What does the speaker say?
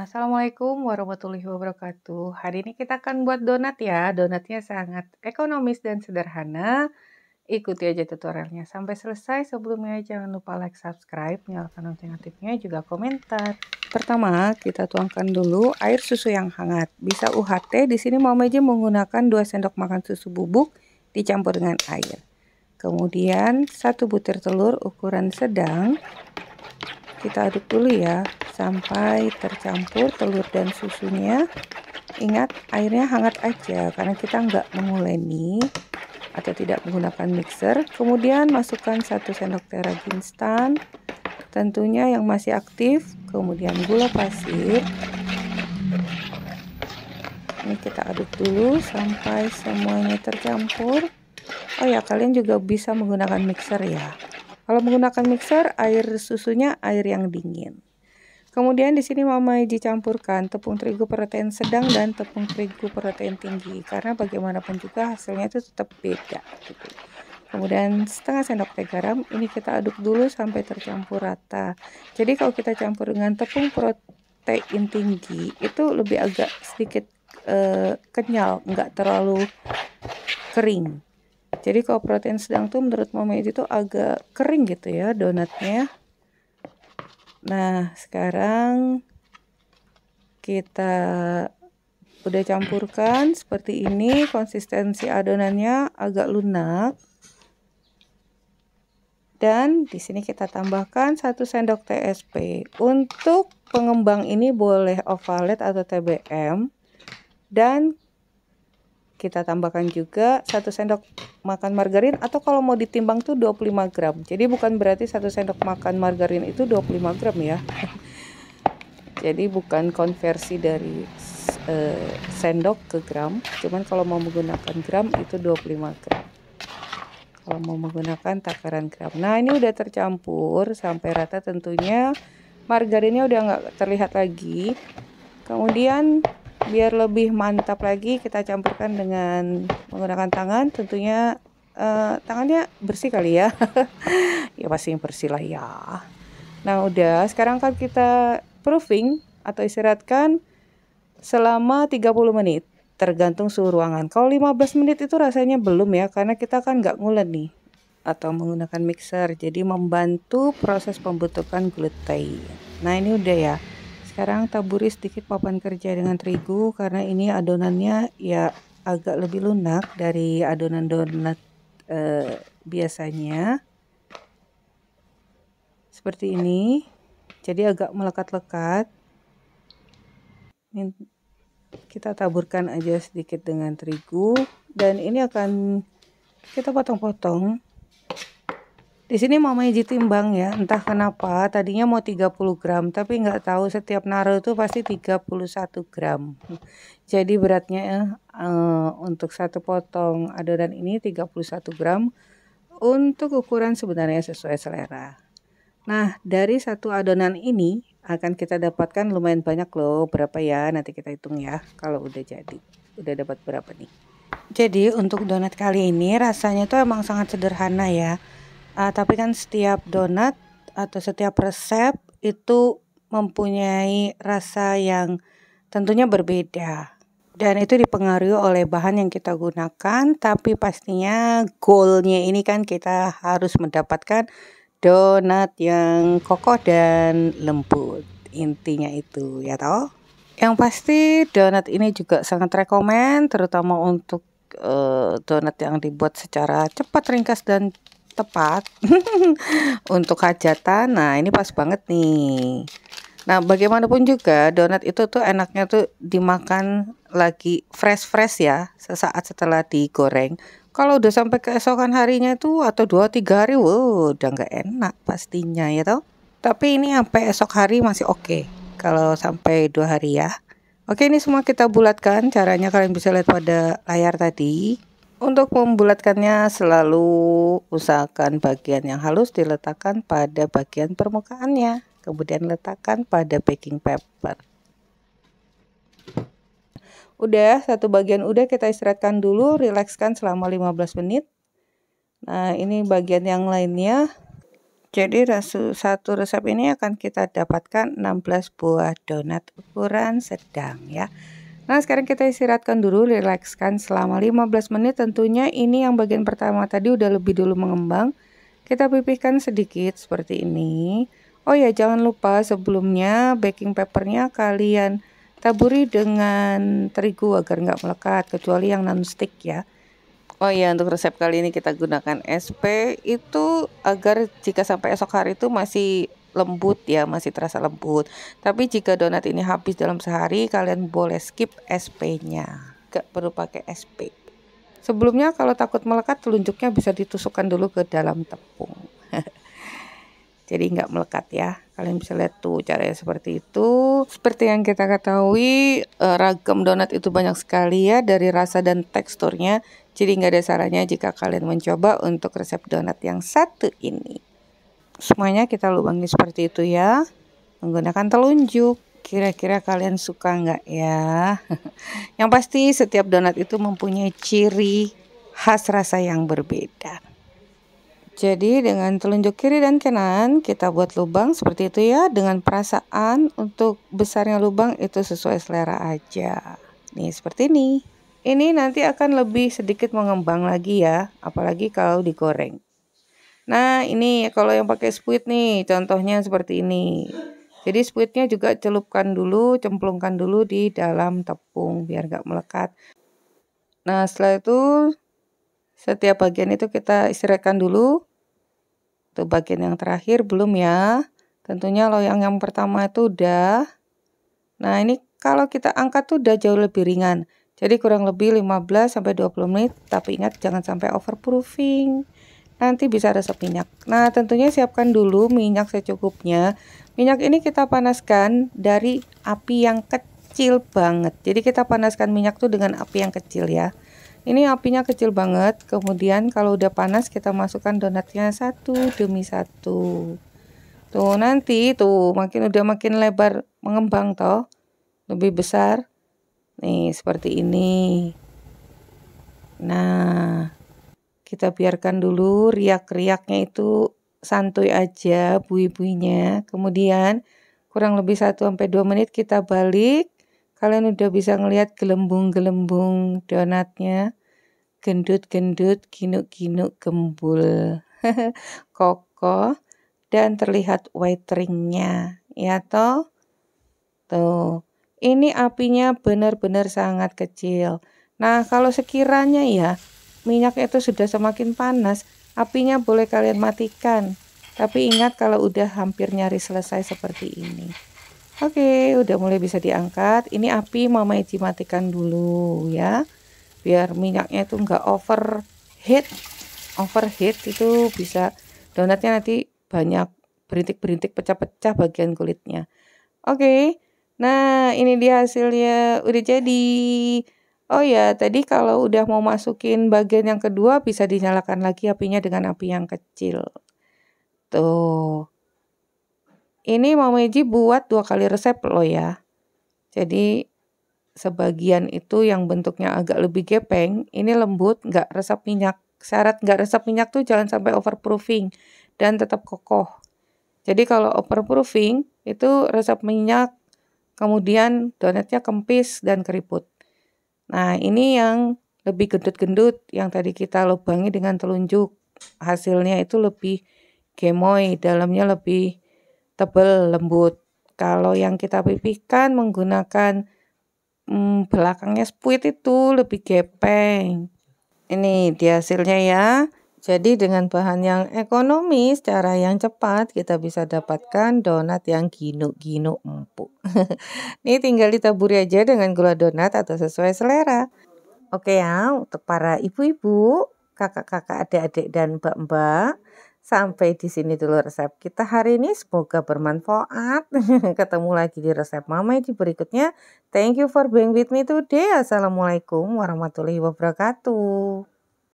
Assalamualaikum warahmatullahi wabarakatuh. Hari ini kita akan buat donat ya. Donatnya sangat ekonomis dan sederhana. Ikuti aja tutorialnya sampai selesai. Sebelumnya jangan lupa like, subscribe, nyalakan lonceng aktifnya, juga komentar. Pertama, kita tuangkan dulu air susu yang hangat. Bisa UHT. Di sini Mama Eji menggunakan 2 sendok makan susu bubuk dicampur dengan air. Kemudian 1 butir telur ukuran sedang. Kita aduk dulu ya sampai tercampur telur dan susunya. Ingat airnya hangat aja karena kita nggak menguleni atau tidak menggunakan mixer. Kemudian masukkan 1 sendok teh ragi instan, tentunya yang masih aktif. Kemudian gula pasir. Ini kita aduk dulu sampai semuanya tercampur. Oh ya, kalian juga bisa menggunakan mixer ya. Kalau menggunakan mixer, air susunya air yang dingin. Kemudian di sini Mama Eji campurkan tepung terigu protein sedang dan tepung terigu protein tinggi, karena bagaimanapun juga hasilnya itu tetap beda gitu. Kemudian setengah sendok teh garam, ini kita aduk dulu sampai tercampur rata. Jadi kalau kita campur dengan tepung protein tinggi itu lebih agak sedikit kenyal, nggak terlalu kering. Jadi kalau protein sedang tuh menurut Mama Eji tuh agak kering gitu ya donatnya. Nah, sekarang kita udah campurkan seperti ini, konsistensi adonannya agak lunak. Dan di sini kita tambahkan 1 sendok TSP. Untuk pengembang ini boleh ovalet atau TBM. Dan kita tambahkan juga 1 sendok makan margarin, atau kalau mau ditimbang tuh 25 gram. Jadi bukan berarti 1 sendok makan margarin itu 25 gram ya. Jadi bukan konversi dari sendok ke gram. Cuman kalau mau menggunakan gram itu 25 gram. Kalau mau menggunakan takaran gram. Nah, ini udah tercampur sampai rata tentunya. Margarinnya udah nggak terlihat lagi. Kemudian biar lebih mantap lagi kita campurkan dengan menggunakan tangan. Tentunya tangannya bersih kali ya. Ya pasti bersih lah ya. Nah udah, sekarang kan kita proofing atau istirahatkan selama 30 menit. Tergantung suhu ruangan. Kalau 15 menit itu rasanya belum ya, karena kita kan nggak ngulen nih. Atau menggunakan mixer, jadi membantu proses pembentukan gluten. Nah ini udah ya. Sekarang taburi sedikit papan kerja dengan terigu, karena ini adonannya ya agak lebih lunak dari adonan donat biasanya. Seperti ini. Jadi agak melekat-lekat. Ini kita taburkan aja sedikit dengan terigu, dan ini akan kita potong-potong. Di sini Mama Eji timbang ya, entah kenapa tadinya mau 30 gram, tapi nggak tahu setiap naruh itu pasti 31 gram. Jadi beratnya untuk 1 potong adonan ini 31 gram. Untuk ukuran sebenarnya sesuai selera. Nah, dari 1 adonan ini akan kita dapatkan lumayan banyak loh. Berapa ya? Nanti kita hitung ya kalau udah jadi. Udah dapat berapa nih? Jadi untuk donat kali ini rasanya tuh emang sangat sederhana ya. Tapi kan setiap donat atau setiap resep itu mempunyai rasa yang tentunya berbeda. Dan itu dipengaruhi oleh bahan yang kita gunakan, tapi pastinya goalnya ini kan kita harus mendapatkan donat yang kokoh dan lembut. Intinya itu ya toh. Yang pasti donat ini juga sangat rekomen, terutama untuk donat yang dibuat secara cepat, ringkas, dan tepat. Untuk hajatan, nah ini pas banget nih. Nah bagaimanapun juga donat itu tuh enaknya tuh dimakan lagi fresh ya, sesaat setelah digoreng. Kalau udah sampai keesokan harinya tuh atau 2-3 hari, wow, udah nggak enak pastinya ya toh. Tapi ini sampai esok hari masih oke. Kalau sampai 2 hari ya. Oke, ini semua kita bulatkan. Caranya kalian bisa lihat pada layar tadi. Untuk membulatkannya selalu usahakan bagian yang halus diletakkan pada bagian permukaannya. Kemudian letakkan pada baking paper. Udah, 1 bagian udah, kita istirahatkan dulu, rilekskan selama 15 menit. Nah, ini bagian yang lainnya. Jadi satu resep ini akan kita dapatkan 16 buah donat ukuran sedang ya. Nah sekarang kita istirahatkan dulu, rilekskan selama 15 menit tentunya. Ini yang bagian pertama tadi udah lebih dulu mengembang. Kita pipihkan sedikit seperti ini. Oh ya jangan lupa sebelumnya baking papernya kalian taburi dengan terigu agar nggak melekat, kecuali yang non-stick ya. Oh iya, untuk resep kali ini kita gunakan SP itu agar jika sampai esok hari itu masih lembut ya, masih terasa lembut. Tapi jika donat ini habis dalam sehari, kalian boleh skip SP-nya. Gak perlu pakai SP. Sebelumnya kalau takut melekat, telunjuknya bisa ditusukkan dulu ke dalam tepung. Jadi nggak melekat ya. Kalian bisa lihat tuh caranya seperti itu. Seperti yang kita ketahui, ragam donat itu banyak sekali ya dari rasa dan teksturnya. Jadi nggak ada salahnya jika kalian mencoba untuk resep donat yang satu ini. Semuanya kita lubangi seperti itu ya. Menggunakan telunjuk. Kira-kira kalian suka nggak ya? Yang pasti setiap donat itu mempunyai ciri khas rasa yang berbeda. Jadi dengan telunjuk kiri dan kanan kita buat lubang seperti itu ya. Dengan perasaan untuk besarnya lubang itu sesuai selera aja. Nih seperti ini. Ini nanti akan lebih sedikit mengembang lagi ya. Apalagi kalau digoreng. Nah ini kalau yang pakai spuit nih contohnya seperti ini. Jadi spuitnya juga celupkan dulu, cemplungkan dulu di dalam tepung biar gak melekat. Nah setelah itu setiap bagian itu kita istirahatkan dulu. Tuh bagian yang terakhir belum ya. Tentunya loyang yang pertama itu udah. Nah ini kalau kita angkat tuh udah jauh lebih ringan. Jadi kurang lebih 15-20 menit. Tapi ingat jangan sampai overproofing. Nanti bisa resep minyak. Nah tentunya siapkan dulu minyak secukupnya. Minyak ini kita panaskan dari api yang kecil banget. Jadi kita panaskan minyak tuh dengan api yang kecil ya. Ini apinya kecil banget. Kemudian kalau udah panas kita masukkan donatnya satu demi satu. Tuh nanti tuh makin lebar mengembang toh. Lebih besar. Nih seperti ini. Nah, kita biarkan dulu riak-riaknya itu santuy aja bui-buinya. Kemudian kurang lebih 1-2 menit kita balik. Kalian udah bisa ngelihat gelembung-gelembung donatnya. Gendut-gendut, ginuk-ginuk, gembul. Kokoh dan terlihat white ringnya. Ya toh? Tuh. Ini apinya benar-benar sangat kecil. Nah, kalau sekiranya ya minyak itu sudah semakin panas, apinya boleh kalian matikan. Tapi ingat kalau udah hampir nyaris selesai seperti ini. Oke, udah mulai bisa diangkat. Ini api Mama Eci matikan dulu ya. Biar minyaknya itu enggak overheat. Overheat itu bisa donatnya nanti banyak berintik-berintik pecah-pecah bagian kulitnya. Oke. Nah, ini dia hasilnya udah jadi. Oh ya, tadi kalau udah mau masukin bagian yang kedua bisa dinyalakan lagi apinya dengan api yang kecil. Tuh. Ini Mama Eci buat 2 kali resep loh ya. Jadi sebagian itu yang bentuknya agak lebih gepeng, ini lembut, nggak resap minyak. Syarat nggak resap minyak tuh jangan sampai overproofing dan tetap kokoh. Jadi kalau overproofing itu resap minyak, kemudian donatnya kempis dan keriput. Nah ini yang lebih gendut-gendut yang tadi kita lubangi dengan telunjuk. Hasilnya itu lebih gemoy, dalamnya lebih tebal, lembut. Kalau yang kita pipihkan menggunakan belakangnya spuit itu lebih gepeng. Ini dia hasilnya ya. Jadi dengan bahan yang ekonomis, cara yang cepat kita bisa dapatkan donat yang ginuk-ginuk empuk. Ini tinggal ditaburi aja dengan gula donat atau sesuai selera. Oke ya, untuk para ibu-ibu, kakak-kakak, adik-adik dan mbak-mbak, sampai di sini dulu resep kita hari ini. Semoga bermanfaat. Ketemu lagi di resep Mama Eci berikutnya. Thank you for being with me today. Assalamualaikum warahmatullahi wabarakatuh.